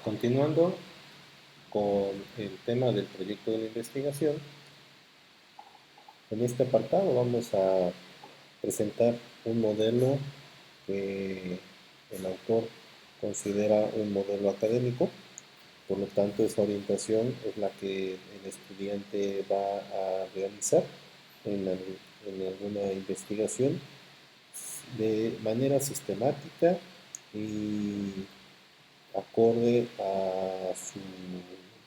Continuando con el tema del proyecto de la investigación, en este apartado vamos a presentar un modelo que el autor considera un modelo académico. Por lo tanto, esa orientación es la que el estudiante va a realizar en alguna investigación de manera sistemática y acorde a su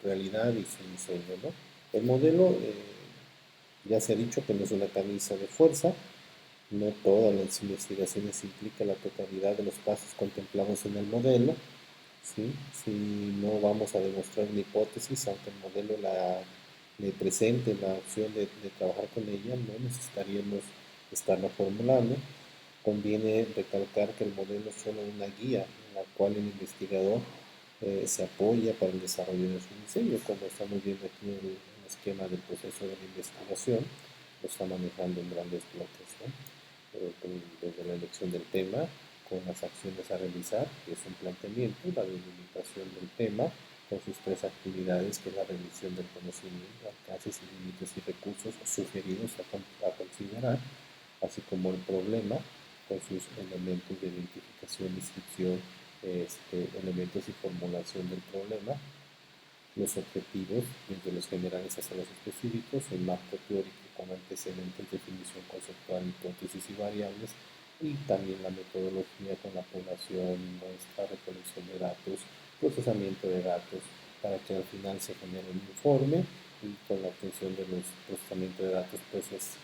realidad y su diseño, ¿no? El modelo, ya se ha dicho que no es una camisa de fuerza, no todas las investigaciones implican la totalidad de los pasos contemplados en el modelo, ¿sí? Si no vamos a demostrar una hipótesis, aunque el modelo le presente la opción de trabajar con ella, no necesitaríamos estarla formulando. Conviene recalcar que el modelo es solo una guía en la cual el investigador se apoya para el desarrollo de su diseño, como estamos viendo aquí en el esquema del proceso de la investigación, lo está manejando en grandes bloques, ¿no? Desde la elección del tema, con las acciones a realizar, que es un planteamiento, la delimitación del tema, con sus tres actividades, que es la revisión del conocimiento, alcances, límites y recursos sugeridos a considerar, así como el problema, con sus elementos de identificación, descripción, elementos y formulación del problema, los objetivos, desde los generales hasta los específicos, el marco teórico con antecedentes, definición conceptual, hipótesis y variables, y también la metodología con la población, muestra, recolección de datos, procesamiento de datos, para que al final se genere un informe y con la obtención de los procesamientos de datos, pues es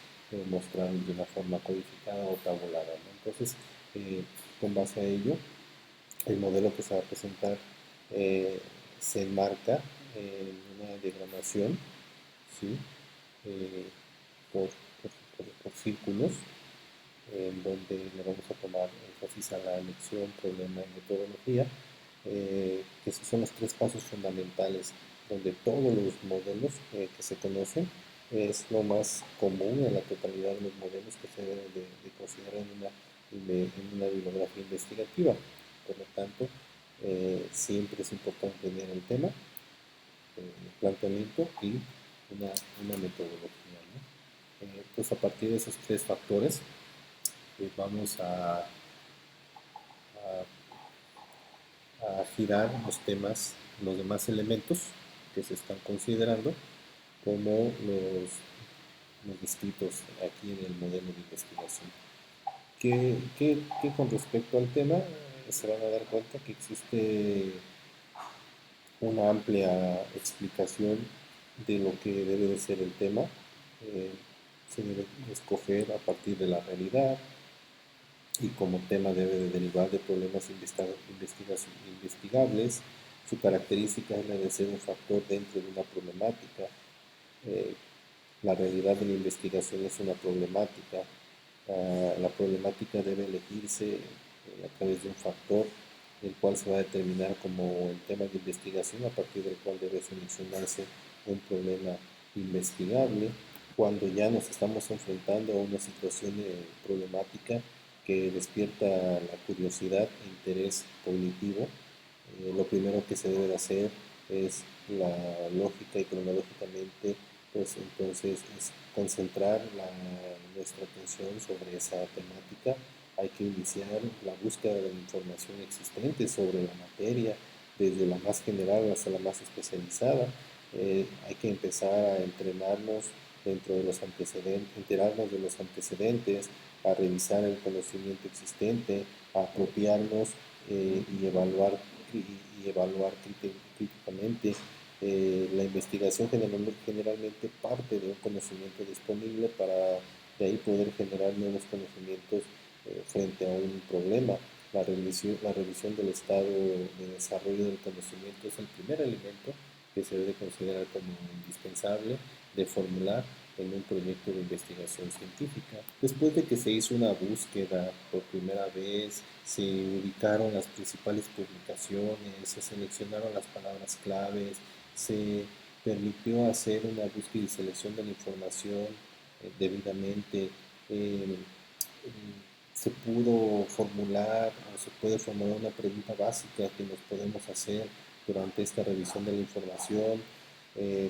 mostrar de una forma codificada o tabulada, ¿no? Entonces, con base a ello, el modelo que se va a presentar eh, se enmarca en una diagramación, ¿sí? Eh, por, por círculos, en donde le vamos a tomar énfasis a la elección, problema y metodología, que esos son los tres pasos fundamentales, donde todos los modelos que se conocen es lo más común en la totalidad de los modelos que se deben de considerar en una bibliografía investigativa. Por lo tanto, siempre es importante tener el tema, planteamiento y una metodología, ¿no? Entonces, a partir de esos tres factores, vamos a girar los temas, los demás elementos que se están considerando como los descritos aquí en el modelo de investigación. Que con respecto al tema se van a dar cuenta que existe una amplia explicación de lo que debe de ser el tema. Eh, Se debe escoger a partir de la realidad y como tema debe de derivar de problemas investigables. Su característica es la de ser un factor dentro de una problemática. Eh, la realidad de la investigación es una problemática. La problemática debe elegirse a través de un factor, el cual se va a determinar como el tema de investigación, a partir del cual debe seleccionarse un problema investigable. Cuando ya nos estamos enfrentando a una situación problemática que despierta la curiosidad e interés cognitivo, lo primero que se debe de hacer es la lógica y cronológicamente, pues entonces es concentrar nuestra atención sobre esa temática. Hay que iniciar la búsqueda de la información existente sobre la materia, desde la más general hasta la más especializada. Hay que empezar a entrenarnos dentro de los antecedentes, enterarnos de los antecedentes, a revisar el conocimiento existente, a apropiarnos y evaluar críticamente. La investigación generalmente parte de un conocimiento disponible para de ahí poder generar nuevos conocimientos frente a un problema. La revisión del estado de desarrollo del conocimiento es el primer elemento que se debe considerar como indispensable de formular en un proyecto de investigación científica. Después de que se hizo una búsqueda por primera vez, se ubicaron las principales publicaciones, se seleccionaron las palabras claves, se permitió hacer una búsqueda y selección de la información debidamente. eh, Se pudo formular o se puede formular una pregunta básica que nos podemos hacer durante esta revisión de la información, eh,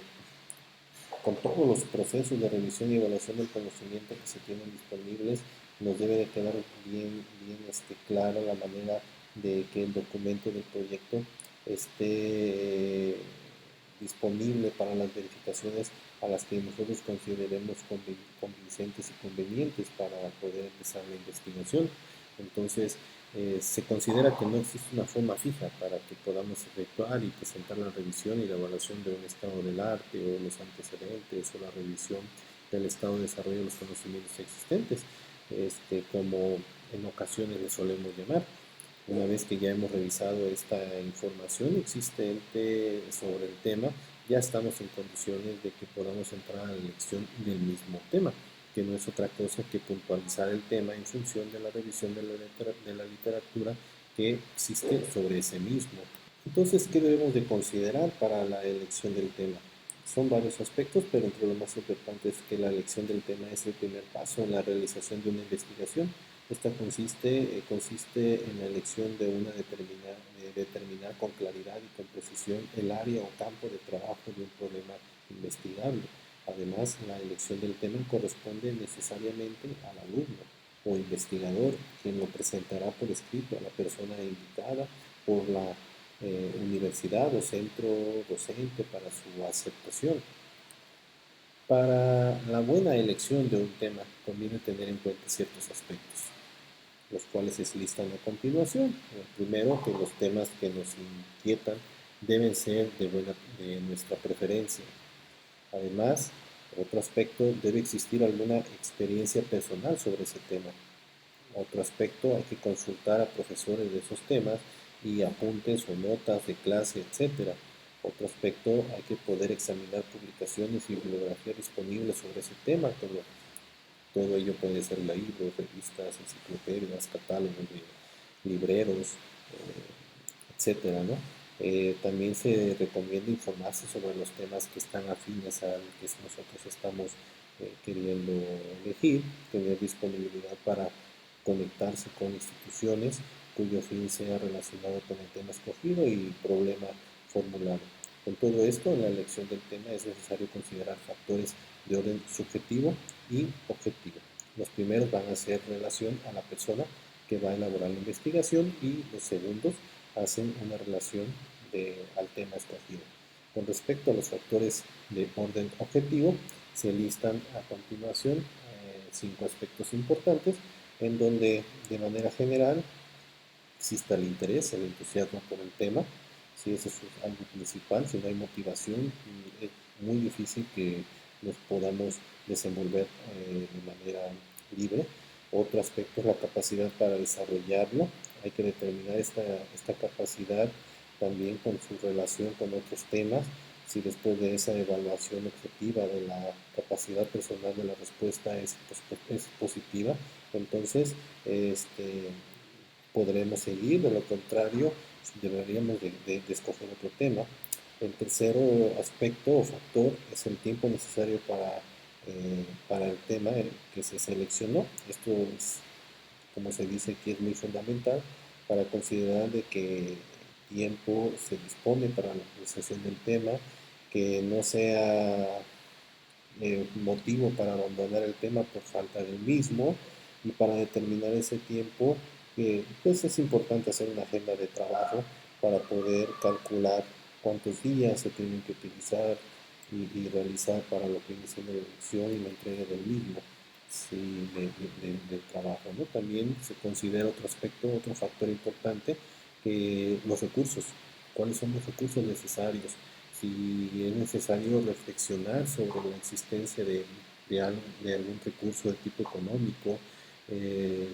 con todos los procesos de revisión y evaluación del conocimiento que se tienen disponibles, nos debe de quedar bien claro la manera de que el documento del proyecto esté disponible para las verificaciones a las que nosotros consideremos convincentes y convenientes para poder empezar la investigación. Entonces, se considera que no existe una forma fija para que podamos efectuar y presentar la revisión y la evaluación de un estado del arte o los antecedentes o la revisión del estado de desarrollo de los conocimientos existentes, como en ocasiones le solemos llamar. Una vez que ya hemos revisado esta información existente sobre el tema, ya estamos en condiciones de que podamos entrar a la elección del mismo tema, que no es otra cosa que puntualizar el tema en función de la revisión de la literatura que existe sobre ese mismo. Entonces, ¿qué debemos de considerar para la elección del tema? Son varios aspectos, pero entre lo más importante es que la elección del tema es el primer paso en la realización de una investigación. Esta consiste en la elección de determinar con claridad y con precisión el área o campo de trabajo de un problema investigable. Además, la elección del tema corresponde necesariamente al alumno o investigador, quien lo presentará por escrito a la persona indicada por la universidad o centro docente para su aceptación. Para la buena elección de un tema conviene tener en cuenta ciertos aspectos, los cuales se listan a continuación. Primero, que los temas que nos inquietan deben ser de nuestra preferencia. Además, otro aspecto, debe existir alguna experiencia personal sobre ese tema. Otro aspecto, hay que consultar a profesores de esos temas y apuntes o notas de clase, etc. Otro aspecto, hay que poder examinar publicaciones y bibliografía disponibles sobre ese tema. Todo ello puede ser libros, revistas, enciclopedias, catálogos de libreros, etcétera, ¿no? También se recomienda informarse sobre los temas que están afines al que nosotros estamos queriendo elegir, tener disponibilidad para conectarse con instituciones cuyo fin sea relacionado con el tema escogido y problema formulado. Con todo esto, en la elección del tema es necesario considerar factores de orden subjetivo y objetivo. Los primeros van a hacer relación a la persona que va a elaborar la investigación y los segundos hacen una relación al tema escogido. Con respecto a los factores de orden objetivo, se listan a continuación 5 aspectos importantes en donde de manera general exista el interés, el entusiasmo por el tema. Si ese es algo principal, si no hay motivación, es muy difícil que nos podamos desenvolver de manera libre. Otro aspecto es la capacidad para desarrollarlo. Hay que determinar esta capacidad también con su relación con otros temas. Si después de esa evaluación objetiva de la capacidad personal de la respuesta es positiva, entonces podremos seguir, de lo contrario deberíamos de escoger otro tema. El tercer aspecto o factor es el tiempo necesario para el tema que se seleccionó. Esto es, como se dice aquí, es muy fundamental para considerar de que tiempo se dispone para la realización del tema, que no sea motivo para abandonar el tema por falta del mismo, y para determinar ese tiempo pues es importante hacer una agenda de trabajo para poder calcular cuántos días se tienen que utilizar y realizar para lo que viene siendo la elección y la entrega del mismo, sí, del trabajo, ¿no? También se considera otro aspecto, otro factor importante, que los recursos. ¿Cuáles son los recursos necesarios? Si es necesario reflexionar sobre la existencia de algún recurso de tipo económico,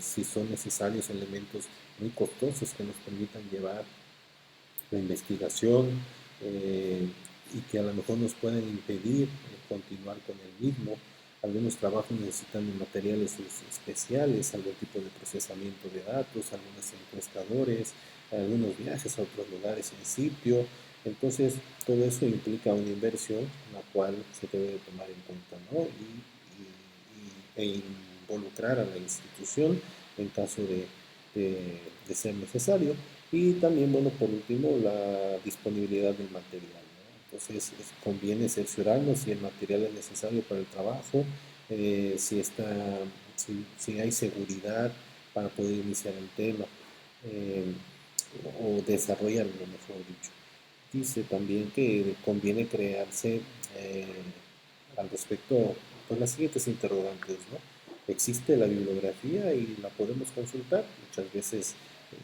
si son necesarios elementos muy costosos que nos permitan llevar la investigación y que a lo mejor nos pueden impedir continuar con el mismo. Algunos trabajos necesitan de materiales especiales, algún tipo de procesamiento de datos, algunos encuestadores, algunos viajes a otros lugares en sitio. Entonces, todo eso implica una inversión, la cual se debe de tomar en cuenta, ¿no? E involucrar a la institución en caso de ser necesario. Y también, bueno, por último, la disponibilidad del material, ¿no? Entonces, conviene cerciorarnos si el material es necesario para el trabajo, si si hay seguridad para poder iniciar el tema, eh, o desarrollarlo, mejor dicho. Dice también que conviene crearse eh, al respecto, pues las siguientes interrogantes, ¿no? ¿Existe la bibliografía y la podemos consultar? Muchas veces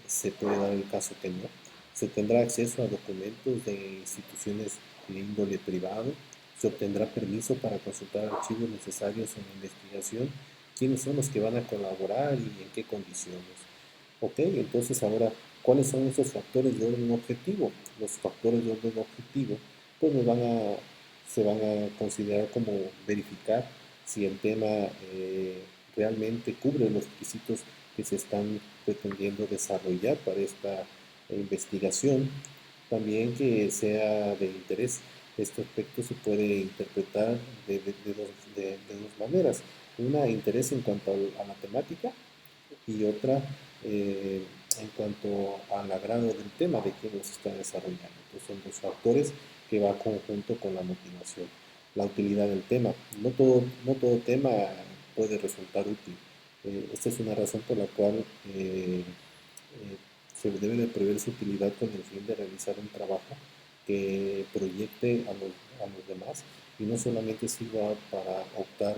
se puede dar el caso que no. ¿Se tendrá acceso a documentos de instituciones de índole privado? ¿Se obtendrá permiso para consultar archivos necesarios en la investigación? ¿Quiénes son los que van a colaborar y en qué condiciones? Ok, entonces ahora, ¿cuáles son esos factores de orden objetivo? Los factores de orden objetivo, pues se van a considerar como verificar si el tema realmente cubre los requisitos que se están pretendiendo desarrollar para esta investigación. También que sea de interés. Este aspecto se puede interpretar de dos maneras. Una, interés en cuanto a la temática, y otra eh, en cuanto al agrado del tema de quien los está desarrollando. Entonces son dos factores que va conjunto con la motivación. La utilidad del tema. No todo tema puede resultar útil. Esta es una razón por la cual se debe de prever su utilidad con el fin de realizar un trabajo que proyecte a los demás y no solamente sirva para optar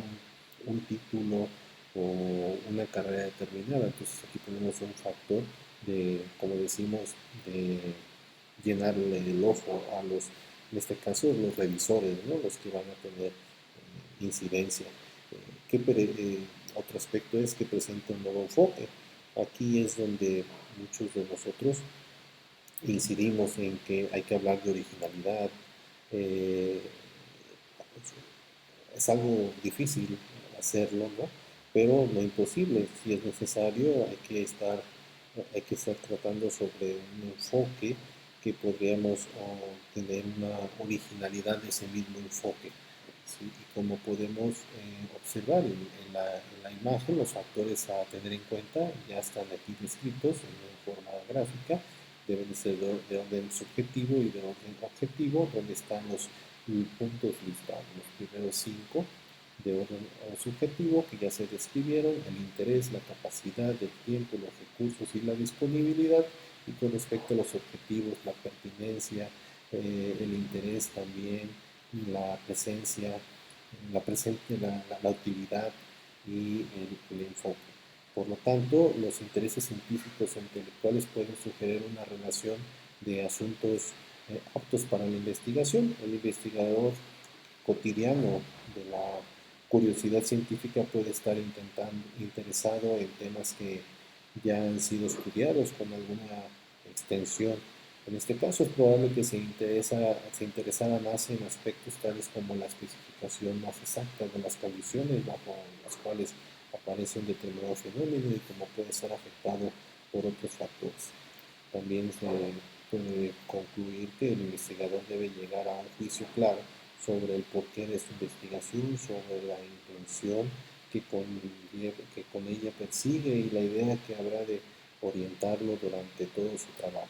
un título o una carrera determinada. Entonces aquí tenemos un factor de, como decimos, de llenarle el ojo a en este caso, los revisores, ¿no? Los que van a tener incidencia. Otro aspecto es que presenta un nuevo enfoque. Aquí es donde muchos de nosotros incidimos en que hay que hablar de originalidad. Eh, es algo difícil hacerlo, ¿no? Pero no imposible. Si es necesario, hay que estar tratando sobre un enfoque que podríamos tener una originalidad de ese mismo enfoque. ¿Sí? Y como podemos observar en la imagen, los factores a tener en cuenta ya están aquí descritos en forma gráfica, deben ser de orden subjetivo y de orden objetivo, donde están los puntos listados, los primeros cinco de orden subjetivo que ya se describieron, el interés, la capacidad, el tiempo, los recursos y la disponibilidad, y con respecto a los objetivos, la pertinencia, el interés también, la presencia, la utilidad y el enfoque. Por lo tanto, los intereses científicos e intelectuales pueden sugerir una relación de asuntos aptos para la investigación. El investigador cotidiano de la curiosidad científica puede estar interesado en temas que ya han sido estudiados con alguna extensión. En este caso es probable que se interesara más en aspectos tales como la especificación más exacta de las condiciones bajo las cuales aparece un determinado fenómeno y cómo puede ser afectado por otros factores. También se puede concluir que el investigador debe llegar a un juicio claro sobre el porqué de su investigación, sobre la intención que con ella persigue y la idea que habrá de orientarlo durante todo su trabajo.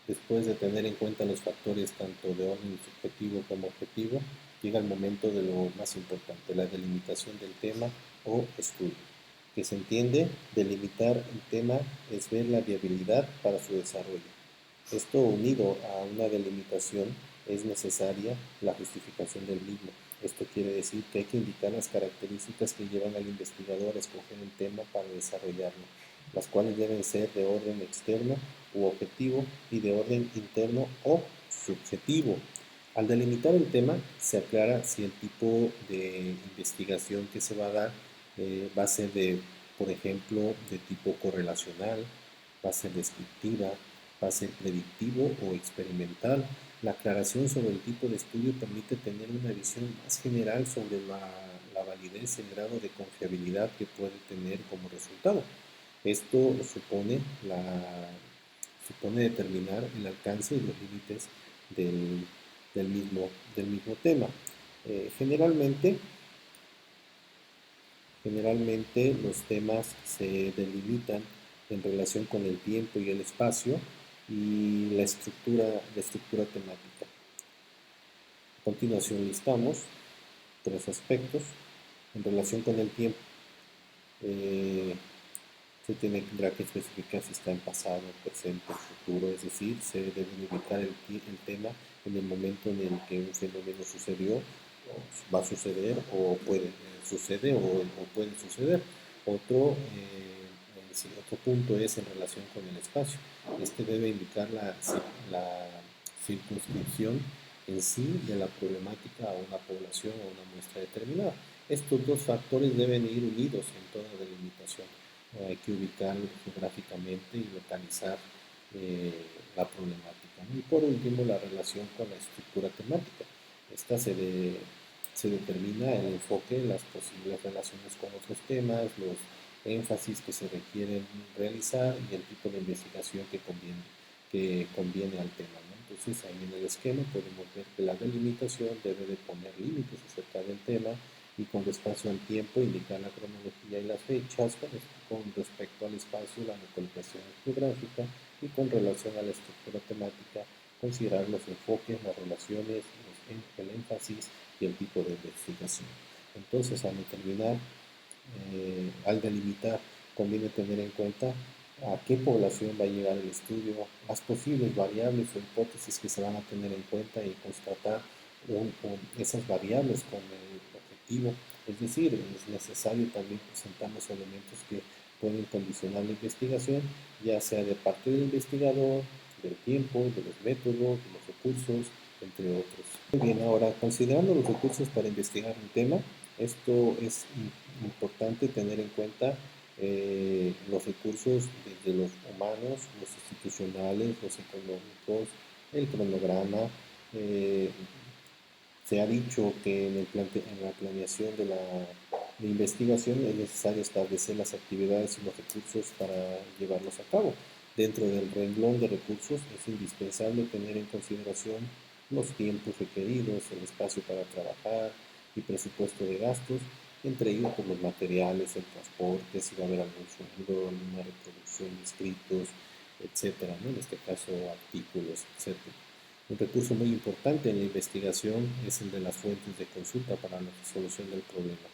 Después de tener en cuenta los factores tanto de orden subjetivo como objetivo, llega el momento de lo más importante, la delimitación del tema o estudio. Que se entiende, delimitar el tema es ver la viabilidad para su desarrollo. Esto unido a una delimitación es necesaria la justificación del mismo. Esto quiere decir que hay que indicar las características que llevan al investigador a escoger el tema para desarrollarlo, las cuales deben ser de orden externo u objetivo y de orden interno o subjetivo. Al delimitar el tema, se aclara si el tipo de investigación que se va a dar va a ser por ejemplo, de tipo correlacional, va a ser descriptiva, va a ser predictivo o experimental. La aclaración sobre el tipo de estudio permite tener una visión más general sobre la validez y el grado de confiabilidad que puede tener como resultado. Esto supone determinar el alcance y los límites del, del mismo tema. Eh, generalmente, generalmente los temas se delimitan en relación con el tiempo y el espacio y la estructura temática. A continuación listamos tres aspectos en relación con el tiempo. Se tendrá que especificar si está en pasado, presente o futuro, es decir, se debe ubicar el tema en el momento en el que un fenómeno sucedió, o va a suceder, o puede suceder, o puede suceder. Otro punto es en relación con el espacio. Este debe indicar la circunscripción en sí de la problemática a una población o una muestra determinada. Estos dos factores deben ir unidos en toda delimitación. Hay que ubicarlo geográficamente y localizar la problemática, ¿no? Y por último, la relación con la estructura temática. Esta se determina el enfoque, las posibles relaciones con otros temas, los énfasis que se requieren realizar y el tipo de investigación que conviene al tema, ¿no? Entonces, ahí en el esquema podemos ver que la delimitación debe de poner límites acerca del tema y con respecto al tiempo indicar la cronología y las fechas, con respecto al espacio, la localización geográfica y con relación a la estructura temática, considerar los enfoques, las relaciones, el énfasis y el tipo de investigación. Entonces, al delimitar, conviene tener en cuenta a qué población va a llegar el estudio, las posibles variables o hipótesis que se van a tener en cuenta y constatar esas variables con el objetivo. Es decir, es necesario también presentar los elementos que pueden condicionar la investigación, ya sea de parte del investigador, del tiempo, de los métodos, de los recursos, entre otros. Muy bien, ahora considerando los recursos para investigar un tema, esto es importante tener en cuenta los recursos desde los humanos, los institucionales, los económicos, el cronograma. eh, Se ha dicho que en la planeación de investigación es necesario establecer las actividades y los recursos para llevarlos a cabo. Dentro del renglón de recursos es indispensable tener en consideración los tiempos requeridos, el espacio para trabajar y presupuesto de gastos, entre ellos por los materiales, el transporte, si va a haber algún sonido, alguna reproducción de escritos, etcétera, ¿no? En este caso artículos, etcétera. Un recurso muy importante en la investigación es el de las fuentes de consulta para la resolución del problema.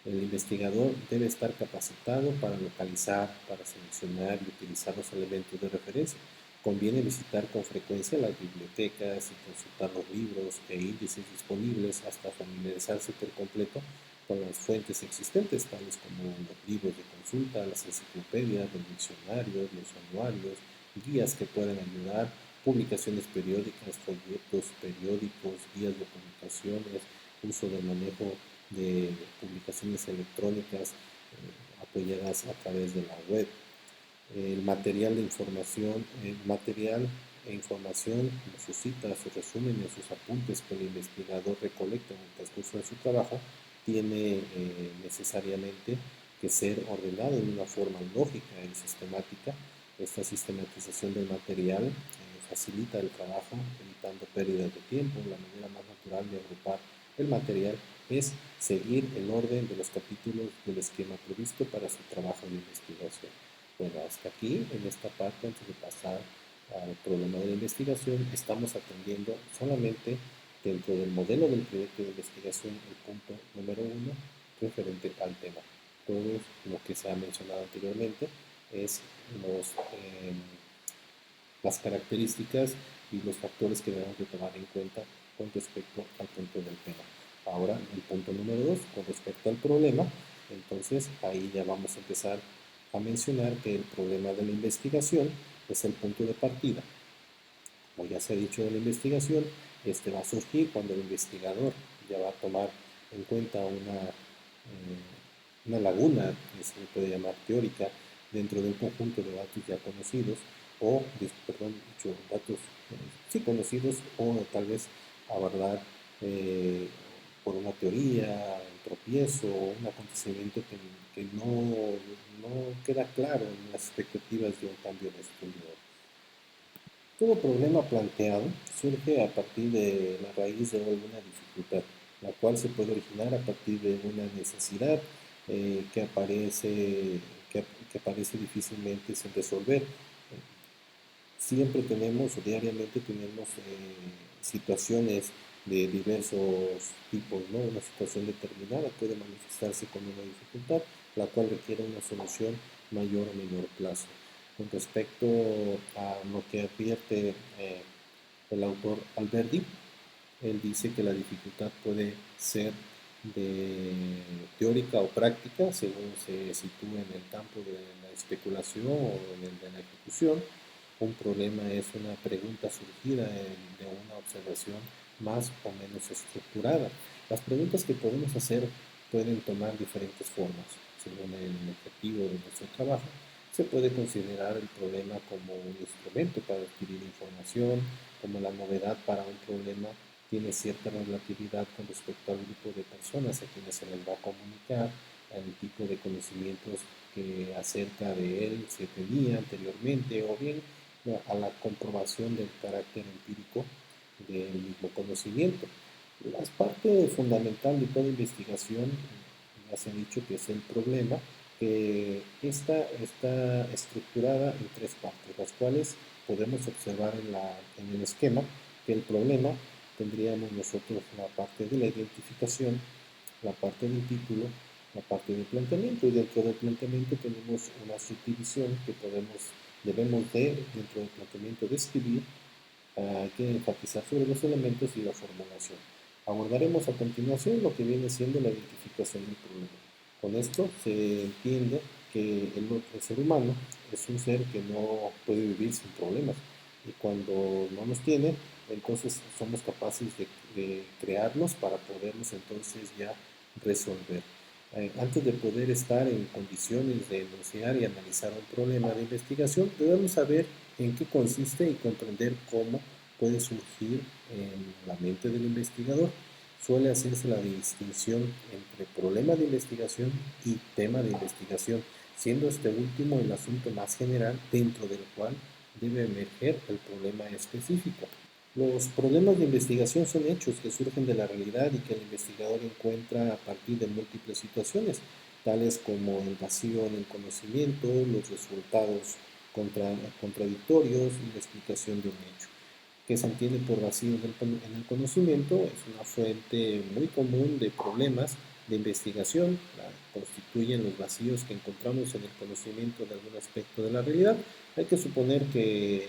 El investigador debe estar capacitado para localizar, para seleccionar y utilizar los elementos de referencia. Conviene visitar con frecuencia las bibliotecas y consultar los libros e índices disponibles hasta familiarizarse por completo con las fuentes existentes, tales como los libros de consulta, las enciclopedias, los diccionarios, los anuarios, guías que pueden ayudar, publicaciones periódicas, folletos periódicos, guías de publicaciones, uso del manejo de publicaciones electrónicas apoyadas a través de la web. El material e información, sus citas, sus resúmenes, sus apuntes que el investigador recolecta en el transcurso de su trabajo, tiene necesariamente que ser ordenado en una forma lógica y sistemática. Esta sistematización del material facilita el trabajo, evitando pérdidas de tiempo. La manera más natural de agrupar el material es seguir el orden de los capítulos del esquema previsto para su trabajo de investigación. Bueno, hasta aquí, en esta parte, antes de pasar al problema de la investigación, estamos atendiendo solamente dentro del modelo del proyecto de investigación el punto número 1 referente al tema. Todo lo que se ha mencionado anteriormente es las características y los factores que debemos de tomar en cuenta con respecto al punto del tema. Ahora, el punto número 2, con respecto al problema, entonces ahí ya vamos a empezar a mencionar que el problema de la investigación es el punto de partida. Como ya se ha dicho de la investigación, este va a surgir cuando el investigador ya va a tomar en cuenta una laguna, que se puede llamar teórica, dentro de un conjunto de datos ya conocidos, o, perdón, dicho, datos sí conocidos, o tal vez abordar por una teoría, un tropiezo, un acontecimiento que no queda claro en las expectativas de un cambio de estudio. Todo problema planteado surge a partir de la raíz de alguna dificultad, la cual se puede originar a partir de una necesidad que aparece, que parece difícilmente sin resolver. Siempre tenemos o diariamente tenemos situaciones de diversos tipos, ¿no? Una situación determinada puede manifestarse con una dificultad, la cual requiere una solución mayor o menor plazo. Con respecto a lo que advierte el autor Alberdi, él dice que la dificultad puede ser teórica o práctica, según se sitúe en el campo de la especulación o en el de la ejecución. Un problema es una pregunta surgida de una observación más o menos estructurada. Las preguntas que podemos hacer pueden tomar diferentes formas. Según el objetivo de nuestro trabajo, se puede considerar el problema como un instrumento para adquirir información, como la novedad para un problema tiene cierta relatividad con respecto al grupo de personas a quienes se les va a comunicar, al tipo de conocimientos que acerca de él se tenía anteriormente, o bien a la comprobación del carácter empírico del mismo conocimiento. La parte fundamental de toda investigación, ya se ha dicho que es el problema, que esta está estructurada en tres partes, las cuales podemos observar en el esquema que el problema tendríamos nosotros la parte de la identificación, la parte del título, la parte del planteamiento, y dentro del planteamiento tenemos una subdivisión que debemos dentro del planteamiento describir. Hay que enfatizar sobre los elementos y la formulación. Abordaremos a continuación lo que viene siendo la identificación del problema. Con esto se entiende que el ser humano es un ser que no puede vivir sin problemas, y cuando no los tiene, entonces somos capaces de crearlos para poderlos entonces ya resolver. Antes de poder estar en condiciones de enunciar y analizar un problema de investigación, debemos saber en qué consiste y comprender cómo puede surgir en la mente del investigador. Suele hacerse la distinción entre problema de investigación y tema de investigación, siendo este último el asunto más general dentro del cual debe emerger el problema específico. Los problemas de investigación son hechos que surgen de la realidad y que el investigador encuentra a partir de múltiples situaciones, tales como el vacío en el conocimiento, los resultados contradictorios y la explicación de un hecho. Que se entiende por vacío en el conocimiento es una fuente muy común de problemas de investigación. Constituyen los vacíos que encontramos en el conocimiento de algún aspecto de la realidad. Hay que suponer que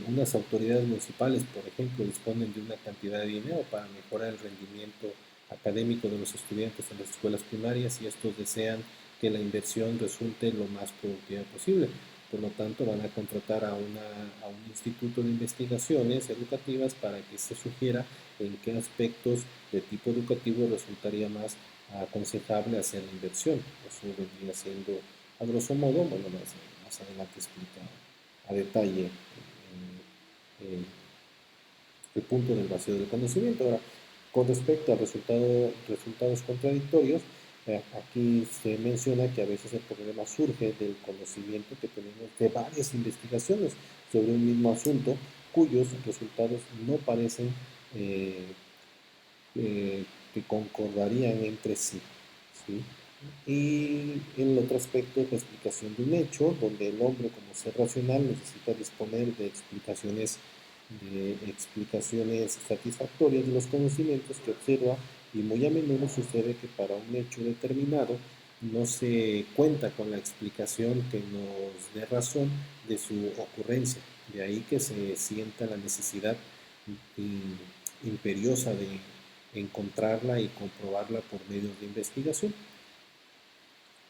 unas autoridades municipales, por ejemplo, disponen de una cantidad de dinero para mejorar el rendimiento académico de los estudiantes en las escuelas primarias, y estos desean que la inversión resulte lo más productiva posible. Por lo tanto, van a contratar a un instituto de investigaciones educativas para que se sugiera en qué aspectos de tipo educativo resultaría más aconsejable hacer la inversión. Eso vendría siendo, a grosso modo, bueno, más adelante explicado a detalle el punto del vacío del conocimiento. Ahora, con respecto a resultados contradictorios, aquí se menciona que a veces el problema surge del conocimiento que tenemos de varias investigaciones sobre un mismo asunto, cuyos resultados no parecen que concordarían entre sí, ¿sí? Y el otro aspecto es la explicación de un hecho, donde el hombre como ser racional necesita disponer de explicaciones satisfactorias de los conocimientos que observa, y muy a menudo sucede que para un hecho determinado no se cuenta con la explicación que nos dé razón de su ocurrencia. De ahí que se sienta la necesidad imperiosa de encontrarla y comprobarla por medios de investigación.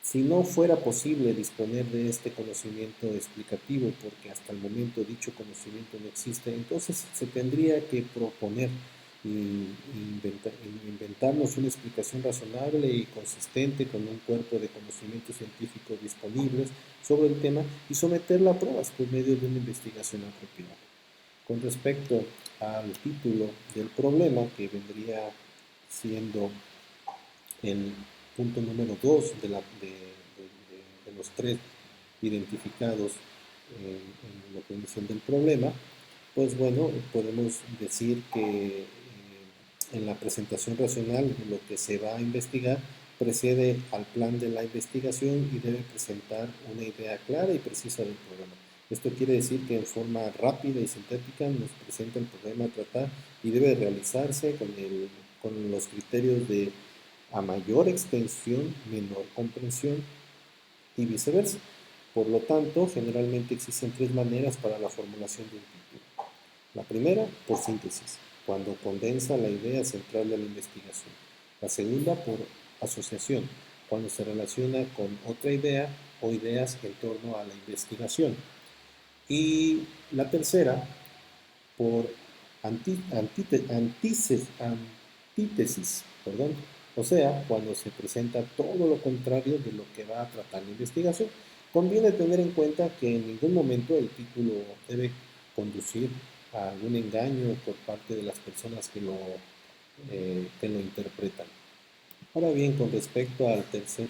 Si no fuera posible disponer de este conocimiento explicativo, porque hasta el momento dicho conocimiento no existe, entonces se tendría que proponer y inventarnos una explicación razonable y consistente con un cuerpo de conocimientos científicos disponibles sobre el tema y someterla a pruebas por medio de una investigación apropiada. Con respecto al título del problema, que vendría siendo el punto número 2 de los tres identificados en la definición del problema, pues bueno, podemos decir que en la presentación racional lo que se va a investigar precede al plan de la investigación y debe presentar una idea clara y precisa del problema. Esto quiere decir que en forma rápida y sintética nos presenta el problema a tratar y debe realizarse con los criterios de a mayor extensión, menor comprensión y viceversa. Por lo tanto, generalmente existen tres maneras para la formulación de un título. La primera, por síntesis, cuando condensa la idea central de la investigación. La segunda, por asociación, cuando se relaciona con otra idea o ideas en torno a la investigación. Y la tercera, por antítesis, perdón, o sea, cuando se presenta todo lo contrario de lo que va a tratar la investigación. Conviene tener en cuenta que en ningún momento el título debe conducir a algún engaño por parte de las personas que lo interpretan. Ahora bien, con respecto al tercer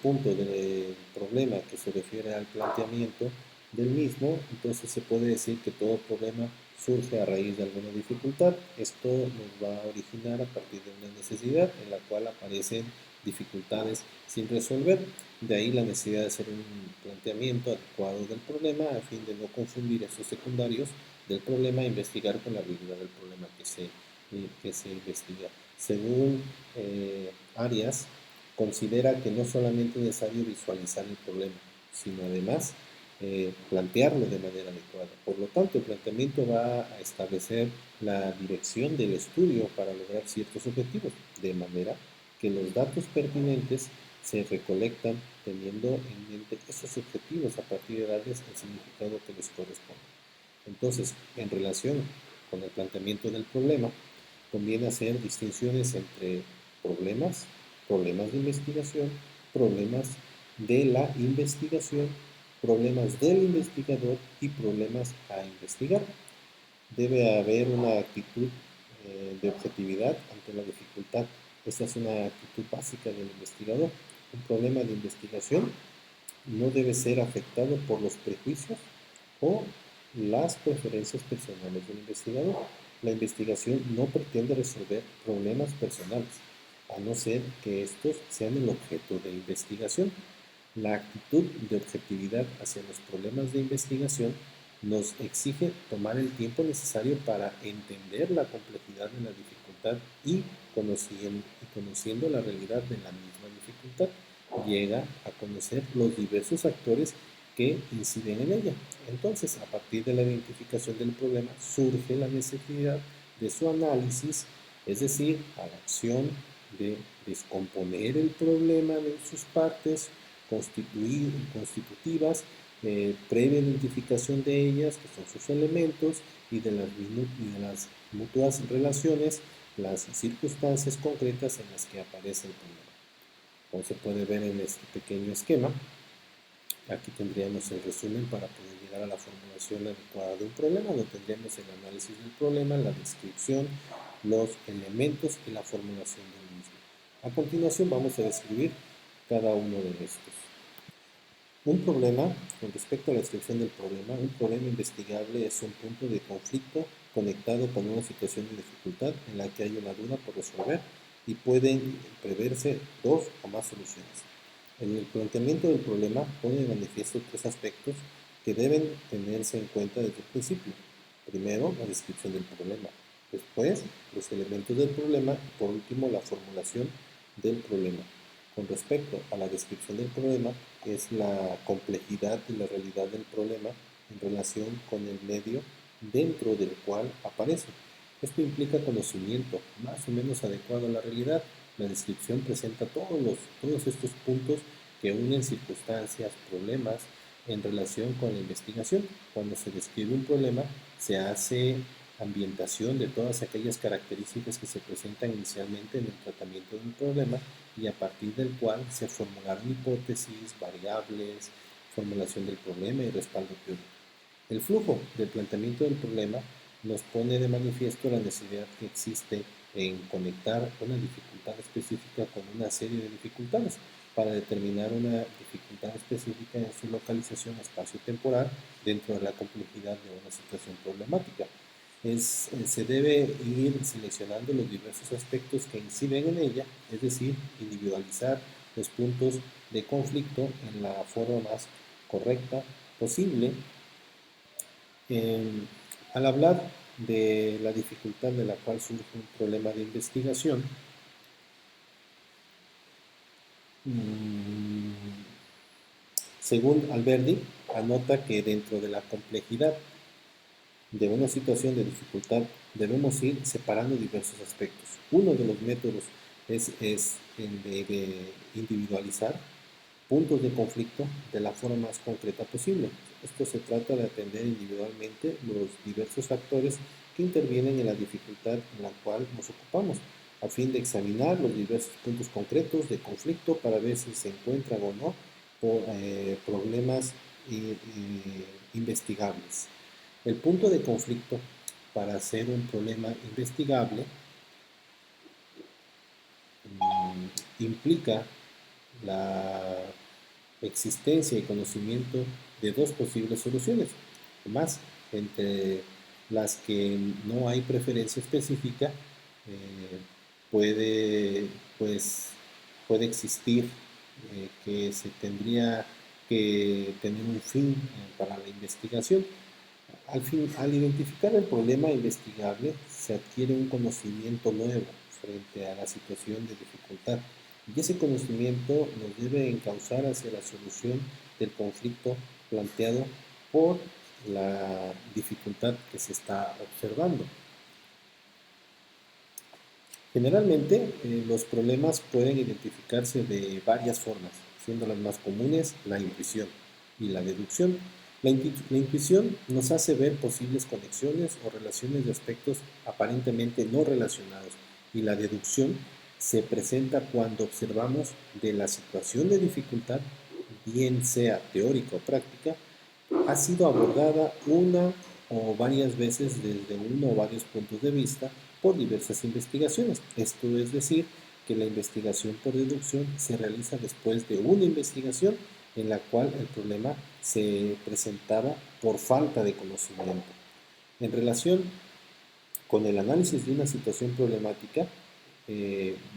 punto del problema que se refiere al planteamiento del mismo, entonces se puede decir que todo problema surge a raíz de alguna dificultad. Esto nos va a originar a partir de una necesidad en la cual aparecen dificultades sin resolver. De ahí la necesidad de hacer un planteamiento adecuado del problema a fin de no confundir esos secundarios del problema e investigar con la realidad del problema que se investiga. Según Arias, considera que no solamente es necesario visualizar el problema, sino además plantearlo de manera adecuada. Por lo tanto, el planteamiento va a establecer la dirección del estudio para lograr ciertos objetivos, de manera que los datos pertinentes se recolectan teniendo en mente esos objetivos a partir de darles el significado que les corresponde. Entonces, en relación con el planteamiento del problema, conviene hacer distinciones entre problemas, problemas de investigación, problemas de la investigación, problemas del investigador y problemas a investigar. Debe haber una actitud de objetividad ante la dificultad. Esta es una actitud básica del investigador. Un problema de investigación no debe ser afectado por los prejuicios o las preferencias personales del investigador. La investigación no pretende resolver problemas personales, a no ser que estos sean el objeto de investigación. La actitud de objetividad hacia los problemas de investigación nos exige tomar el tiempo necesario para entender la complejidad de la dificultad y conociendo la realidad de la misma dificultad, llega a conocer los diversos actores que inciden en ella. Entonces, a partir de la identificación del problema, surge la necesidad de su análisis, es decir, a la acción de descomponer el problema de sus partes constitutivas, previa identificación de ellas, que son sus elementos, y de las mutuas relaciones, las circunstancias concretas en las que aparece el problema. Como se puede ver en este pequeño esquema, aquí tendríamos el resumen para poder llegar a la formulación adecuada de un problema, donde tendríamos el análisis del problema, la descripción, los elementos y la formulación del mismo. A continuación vamos a describir cada uno de estos. Un problema, con respecto a la descripción del problema, un problema investigable es un punto de conflicto conectado con una situación de dificultad en la que hay una duda por resolver y pueden preverse dos o más soluciones. En el planteamiento del problema pone de manifiesto tres aspectos que deben tenerse en cuenta desde el principio. Primero, la descripción del problema. Después, los elementos del problema y por último, la formulación del problema. Con respecto a la descripción del problema, es la complejidad y la realidad del problema en relación con el medio dentro del cual aparece. Esto implica conocimiento más o menos adecuado a la realidad. La descripción presenta todos estos puntos que unen circunstancias, problemas en relación con la investigación. Cuando se describe un problema, se hace ambientación de todas aquellas características que se presentan inicialmente en el tratamiento de un problema y a partir del cual se formularon hipótesis, variables, formulación del problema y respaldo teórico. El flujo del planteamiento del problema nos pone de manifiesto la necesidad que existe en conectar una dificultad específica con una serie de dificultades para determinar una dificultad específica en su localización espacio-temporal dentro de la complejidad de una situación problemática. se debe ir seleccionando los diversos aspectos que inciden en ella, es decir, individualizar los puntos de conflicto en la forma más correcta posible. Al hablar de la dificultad de la cual surge un problema de investigación, según Alberdi, anota que dentro de la complejidad de una situación de dificultad debemos ir separando diversos aspectos. Uno de los métodos es el de individualizar puntos de conflicto de la forma más concreta posible. Esto se trata de atender individualmente los diversos factores que intervienen en la dificultad en la cual nos ocupamos, a fin de examinar los diversos puntos concretos de conflicto para ver si se encuentran o no problemas investigables. El punto de conflicto para hacer un problema investigable implica la existencia y conocimiento de dos posibles soluciones, más entre las que no hay preferencia específica, puede, pues, puede existir que se tendría que tener un fin para la investigación. Al identificar el problema investigable, se adquiere un conocimiento nuevo frente a la situación de dificultad, y ese conocimiento nos debe encauzar hacia la solución del conflicto planteado por la dificultad que se está observando. Generalmente, los problemas pueden identificarse de varias formas, siendo las más comunes la intuición y la deducción. La intuición nos hace ver posibles conexiones o relaciones de aspectos aparentemente no relacionados, y la deducción se presenta cuando observamos de la situación de dificultad, bien sea teórica o práctica, ha sido abordada una o varias veces desde uno o varios puntos de vista por diversas investigaciones. Esto es decir, que la investigación por deducción se realiza después de una investigación en la cual el problema se presentaba por falta de conocimiento. En relación con el análisis de una situación problemática,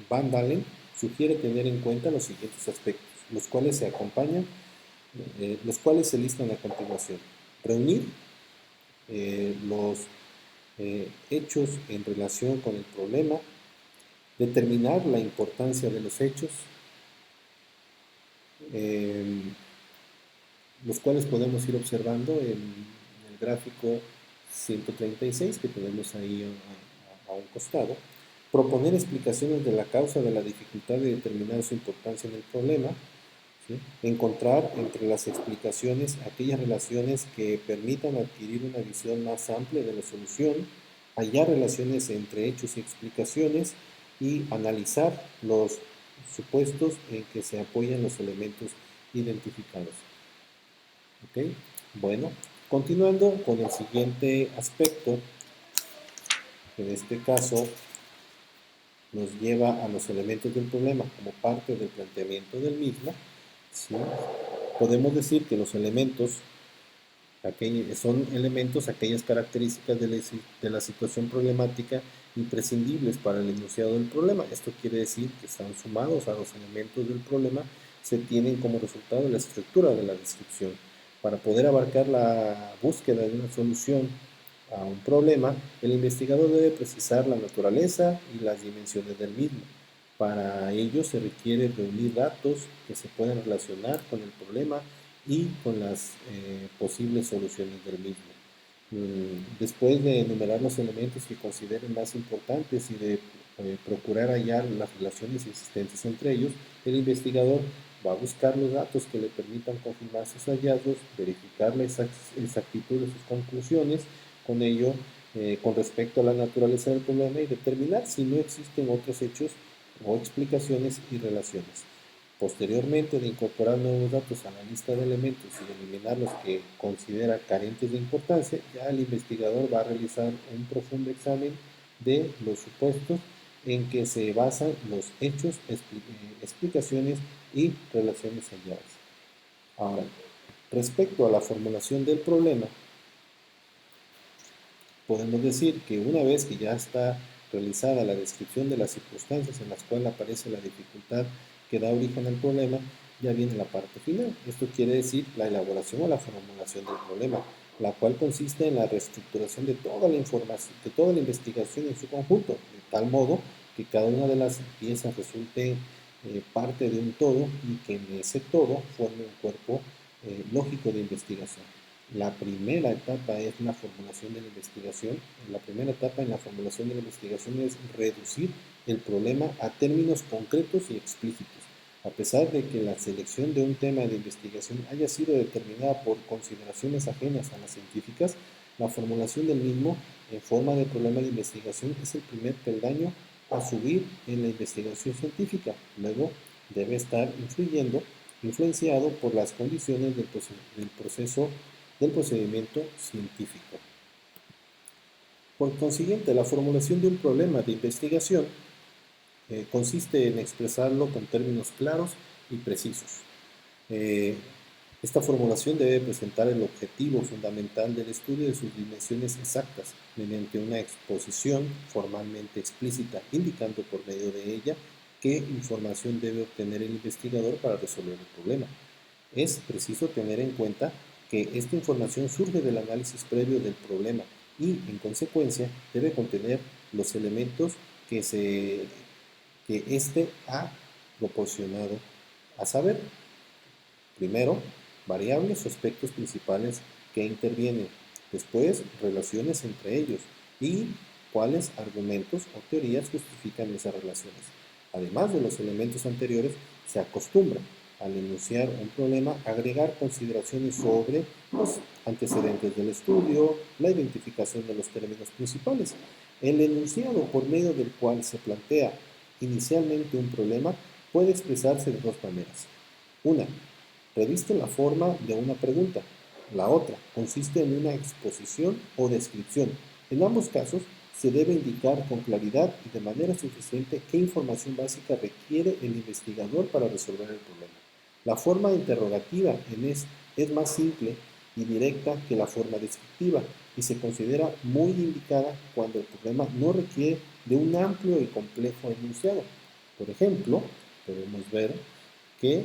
Van Dalen sugiere tener en cuenta los siguientes aspectos, los cuales se listan a continuación. Reunir los hechos en relación con el problema, determinar la importancia de los hechos, eh, los cuales podemos ir observando en el gráfico 136 que tenemos ahí a un costado. Proponer explicaciones de la causa de la dificultad de determinar su importancia en el problema. ¿Sí? Encontrar entre las explicaciones aquellas relaciones que permitan adquirir una visión más amplia de la solución, hallar relaciones entre hechos y explicaciones y analizar los supuestos en que se apoyan los elementos identificados. ¿Ok? Bueno, continuando con el siguiente aspecto, en este caso nos lleva a los elementos del problema como parte del planteamiento del mismo. ¿Sí? Podemos decir que los elementos son elementos, aquellas características de la situación problemática imprescindibles para el enunciado del problema. Esto quiere decir que están sumados a los elementos del problema, se tienen como resultado la estructura de la descripción. Para poder abarcar la búsqueda de una solución a un problema, el investigador debe precisar la naturaleza y las dimensiones del mismo. Para ello se requiere reunir datos que se puedan relacionar con el problema y con las posibles soluciones del mismo. Después de enumerar los elementos que consideren más importantes y de procurar hallar las relaciones existentes entre ellos, el investigador va a buscar los datos que le permitan confirmar sus hallazgos, verificar la exactitud de sus conclusiones, con ello, con respecto a la naturaleza del problema, y determinar si no existen otros hechos o explicaciones y relaciones. Posteriormente, de incorporar nuevos datos a la lista de elementos y de eliminar los que considera carentes de importancia, ya el investigador va a realizar un profundo examen de los supuestos en que se basan los hechos, explicaciones y relaciones halladas. Ahora, respecto a la formulación del problema, Podemos decir que una vez que ya está realizada la descripción de las circunstancias en las cuales aparece la dificultad que da origen al problema, ya viene la parte final. Esto quiere decir la elaboración o la formulación del problema, la cual consiste en la reestructuración de toda la información, de toda la investigación en su conjunto, de tal modo que cada una de las piezas resulte parte de un todo y que en ese todo forme un cuerpo lógico de investigación. La primera etapa es la formulación de la investigación. La primera etapa en la formulación de la investigación es reducir el problema a términos concretos y explícitos. A pesar de que la selección de un tema de investigación haya sido determinada por consideraciones ajenas a las científicas, la formulación del mismo en forma de problema de investigación es el primer peldaño a subir en la investigación científica. Luego debe estar influenciado por las condiciones del procedimiento científico. Por consiguiente, la formulación de un problema de investigación consiste en expresarlo con términos claros y precisos. Esta formulación debe presentar el objetivo fundamental del estudio de sus dimensiones exactas mediante una exposición formalmente explícita, indicando por medio de ella qué información debe obtener el investigador para resolver el problema. Es preciso tener en cuenta que esta información surge del análisis previo del problema y, en consecuencia, debe contener los elementos que éste ha proporcionado, a saber, primero, variables o aspectos principales que intervienen, después, relaciones entre ellos y cuáles argumentos o teorías justifican esas relaciones. Además de los elementos anteriores, se acostumbra al enunciar un problema agregar consideraciones sobre los antecedentes del estudio, la identificación de los términos principales. El enunciado por medio del cual se plantea inicialmente un problema puede expresarse de dos maneras. Una, reviste la forma de una pregunta. La otra consiste en una exposición o descripción. En ambos casos, se debe indicar con claridad y de manera suficiente qué información básica requiere el investigador para resolver el problema. La forma interrogativa es más simple y directa que la forma descriptiva y se considera muy indicada cuando el problema no requiere de un amplio y complejo enunciado. Por ejemplo, podemos ver que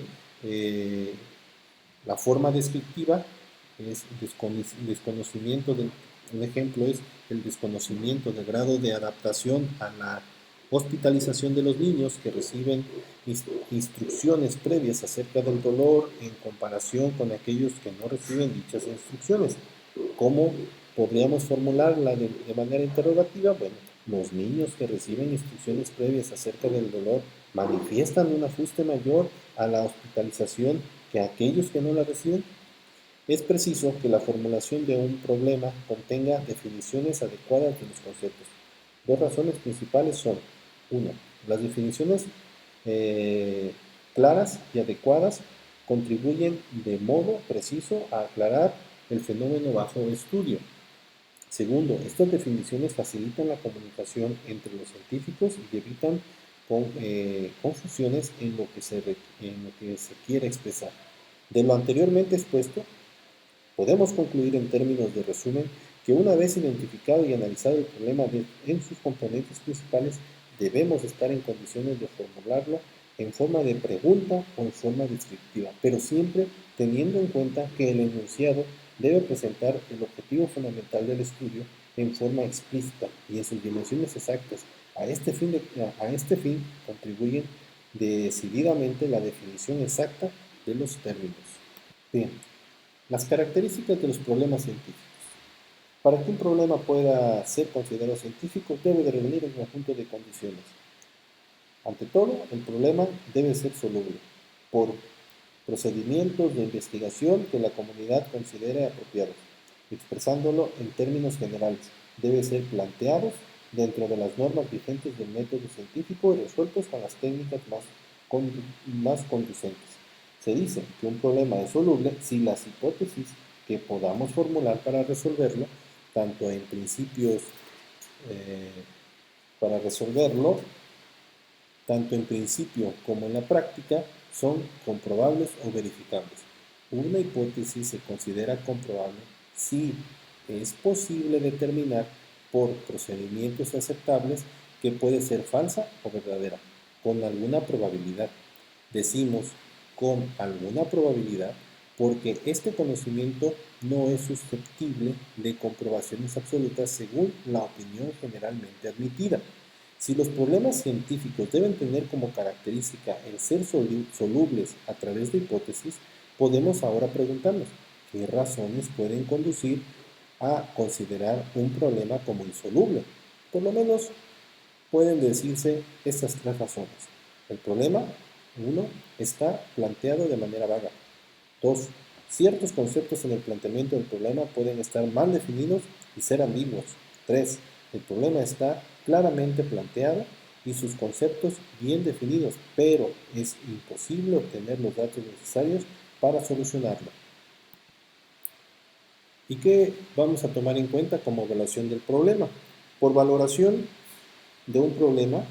la forma descriptiva es desconocimiento del, un ejemplo es el desconocimiento del grado de adaptación a la hospitalización de los niños que reciben instrucciones previas acerca del dolor en comparación con aquellos que no reciben dichas instrucciones. ¿Cómo podríamos formularla de manera interrogativa? Bueno, los niños que reciben instrucciones previas acerca del dolor manifiestan un ajuste mayor a la hospitalización que aquellos que no la reciben. Es preciso que la formulación de un problema contenga definiciones adecuadas de los conceptos. Dos razones principales son: uno, las definiciones claras y adecuadas contribuyen de modo preciso a aclarar el fenómeno bajo estudio. Segundo, estas definiciones facilitan la comunicación entre los científicos y evitan confusiones en lo que se quiere expresar. De lo anteriormente expuesto, podemos concluir en términos de resumen que una vez identificado y analizado el problema en sus componentes principales, debemos estar en condiciones de formularlo en forma de pregunta o en forma descriptiva, pero siempre teniendo en cuenta que el enunciado debe presentar el objetivo fundamental del estudio en forma explícita y en sus dimensiones exactas. A este fin contribuyen decididamente la definición exacta de los términos. Bien, las características de los problemas científicos. Para que un problema pueda ser considerado científico, debe de reunir un conjunto de condiciones. Ante todo, el problema debe ser soluble por procedimientos de investigación que la comunidad considere apropiados. Expresándolo en términos generales, debe ser planteados dentro de las normas vigentes del método científico y resueltos con las técnicas más conducentes. Se dice que un problema es soluble si las hipótesis que podamos formular para resolverlo, tanto en principios, para resolverlo, tanto en principio como en la práctica, son comprobables o verificables. Una hipótesis se considera comprobable si es posible determinar por procedimientos aceptables que puede ser falsa o verdadera, con alguna probabilidad. Decimos con alguna probabilidad porque este conocimiento no es susceptible de comprobaciones absolutas según la opinión generalmente admitida. Si los problemas científicos deben tener como característica el ser solubles a través de hipótesis, podemos ahora preguntarnos qué razones pueden conducir a considerar un problema como insoluble. Por lo menos pueden decirse estas tres razones. El problema, 1, está planteado de manera vaga. 2, ciertos conceptos en el planteamiento del problema pueden estar mal definidos y ser ambiguos. 3, el problema está claramente planteado y sus conceptos bien definidos, pero es imposible obtener los datos necesarios para solucionarlo. ¿Y qué vamos a tomar en cuenta como evaluación del problema? Por valoración de un problema,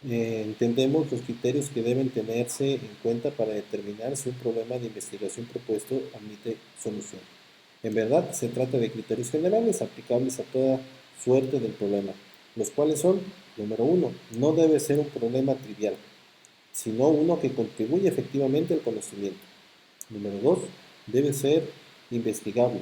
entendemos los criterios que deben tenerse en cuenta para determinar si un problema de investigación propuesto admite solución. En verdad, se trata de criterios generales aplicables a toda suerte del problema, los cuales son, número 1, no debe ser un problema trivial, sino uno que contribuye efectivamente al conocimiento. Número 2, debe ser investigable.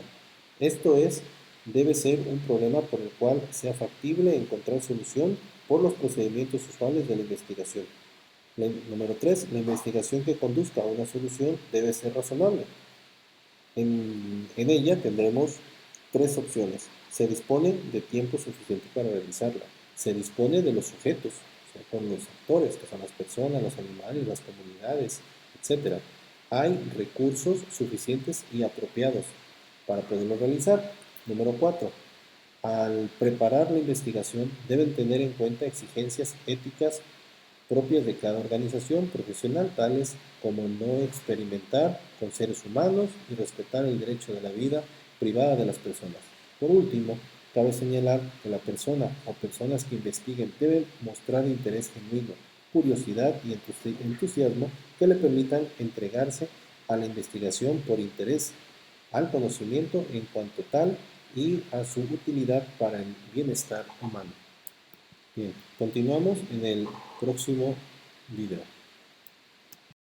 Esto es, debe ser un problema por el cual sea factible encontrar solución por los procedimientos usuales de la investigación. Número 3, la investigación que conduzca a una solución debe ser razonable. En ella tendremos tres opciones. Se dispone de tiempo suficiente para realizarla. Se dispone de los sujetos, o sea, con los actores, que son las personas, los animales, las comunidades, etc. Hay recursos suficientes y apropiados para poderlo realizar. Número 4. Al preparar la investigación deben tener en cuenta exigencias éticas propias de cada organización profesional, tales como no experimentar con seres humanos y respetar el derecho de la vida privada de las personas. Por último, cabe señalar que la persona o personas que investiguen deben mostrar interés genuino, curiosidad y entusiasmo que le permitan entregarse a la investigación por interés al conocimiento en cuanto tal y a su utilidad para el bienestar humano. Bien, continuamos en el próximo video.